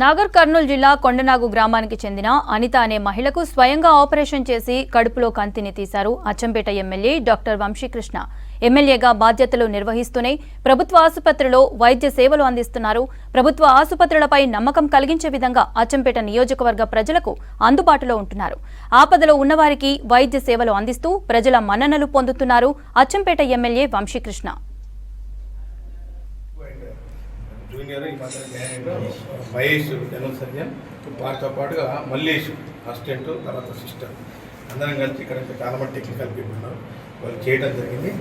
నాగర్ కర్నూలు జిల్లా కొండనాగు గ్రామానికి చెందిన అనిత అనే మహిళకు స్వయంగా ఆపరేషన్ చేసి కడుపులో కంతిని తీశారు అచ్చంపేట ఎమ్మెల్యే డాక్టర్ వంశీకృష్ణ. ఎమ్మెల్యేగా బాధ్యతలు నిర్వహిస్తూనే ప్రభుత్వ ఆసుపత్రిలో వైద్య సేవలు అందిస్తున్నారు. ప్రభుత్వ ఆసుపత్రులపై నమ్మకం కలిగించే విధంగా అచ్చంపేట నియోజకవర్గ ప్రజలకు అందుబాటులో ఉంటున్నారు. ఆపదలో ఉన్నవారికి వైద్య సేవలు అందిస్తూ ప్రజల మన్ననలు పొందుతున్నారు అచ్చంపేట ఎమ్మెల్యే వంశీకృష్ణ. జూనియర్ ఈ మధ్య మహేష్ జనరల్ సర్జన్, వారితో పాటుగా మల్లేష్ అసిస్టెంట్, తర్వాత సిస్టర్ అందరం కలిసి ఇక్కడ చాలా మంది టెక్నికల్ పీపుల్ ఉన్నారు. వాళ్ళు చేయడం జరిగింది.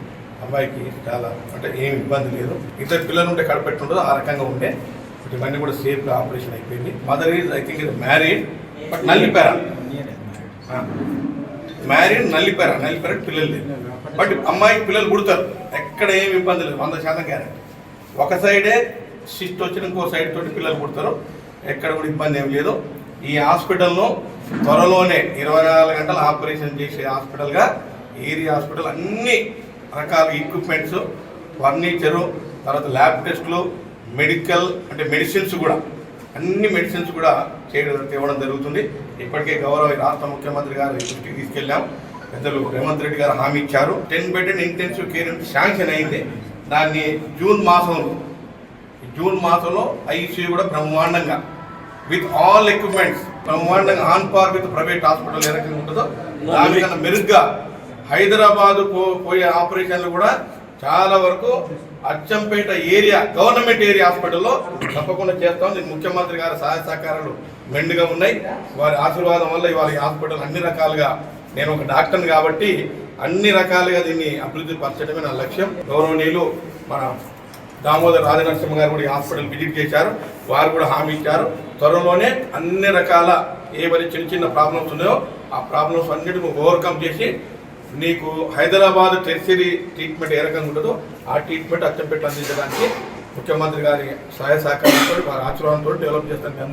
అమ్మాయికి చాలా అంటే ఏమి ఇబ్బంది లేదు. ఇద్దరు పిల్లలు ఉంటే కడపెట్టి ఉండదు, ఆ రకంగా ఉండే ఇవన్నీ కూడా సేఫ్గా ఆపరేషన్ అయిపోయింది. మదర్ ఈజ్ ఐ థింక్ ఇది మ్యారీడ్ బట్ నల్లిపారా నల్లిపారా పిల్లలు లేదు. బట్ అమ్మాయికి పిల్లలు పుడతారు, ఎక్కడ ఏమి ఇబ్బంది లేదు, 100% గ్యారెంటీ. ఒక సైడే సిస్ట్ వచ్చిన ఇంకో సైడ్ తోటి పిల్లలు పుడతారు, ఎక్కడ కూడా ఇబ్బంది ఏం లేదు. ఈ హాస్పిటల్లో త్వరలోనే 24 గంటలు ఆపరేషన్ చేసే హాస్పిటల్గా ఏరియా హాస్పిటల్ అన్ని రకాల ఎక్విప్మెంట్స్, ఫర్నిచరు, తర్వాత ల్యాబ్ టెస్టులు, మెడికల్ అంటే మెడిసిన్స్ కూడా అన్ని మెడిసిన్స్ కూడా తేవడం జరుగుతుంది. ఇప్పటికే గౌరవ రాష్ట్ర ముఖ్యమంత్రి గారు దృష్టికి తీసుకెళ్ళాం. పెద్దలు రేవంత్ రెడ్డి గారు హామీ ఇచ్చారు. 10 బెడెడ్ ఇంటెన్సివ్ కేర్ శాంక్షన్ అయింది. దాన్ని జూన్ మాసంలో ఐసీయూ కూడా బ్రహ్మాండంగా విత్ ఆల్ ఎక్విప్మెంట్స్ బ్రహ్మాండంగా on par with private hospital ఏ రకంగా ఉంటుందో దానికన్నా మెరుగ్గా హైదరాబాద్ పోయే ఆపరేషన్లు కూడా చాలా వరకు అచ్చంపేట ఏరియా గవర్నమెంట్ ఏరియా హాస్పిటల్లో తప్పకుండా చేస్తాం. దీనికి ముఖ్యమంత్రి గారి సహాయ సహకారాలు మెండుగా ఉన్నాయి. వారి ఆశీర్వాదం వల్ల ఇవాళ ఈ హాస్పిటల్ అన్ని రకాలుగా, నేను ఒక డాక్టర్ని కాబట్టి అన్ని రకాలుగా దీన్ని అభివృద్ధి పరచడమే నా లక్ష్యం. గౌరవనీయులు మన దామోదర్ రాజనరసింహ గారు కూడా ఈ హాస్పిటల్ విజిట్ చేశారు. వారు కూడా హామీ ఇచ్చారు, త్వరలోనే అన్ని రకాల ఏవైనా చిన్న ప్రాబ్లమ్స్ ఉన్నాయో ఆ ప్రాబ్లమ్స్ అన్నిటిని ఓవర్కమ్ చేసి నీకు హైదరాబాద్ టెర్షరీ ట్రీట్మెంట్ ఏ రకంగా ఉంటుందో ఆ ట్రీట్మెంట్ అచ్చంపేట అందించడానికి ముఖ్యమంత్రి గారి సహాయ సహకారంతో వారి ఆశీర్వాదంతో డెవలప్ చేస్తాను.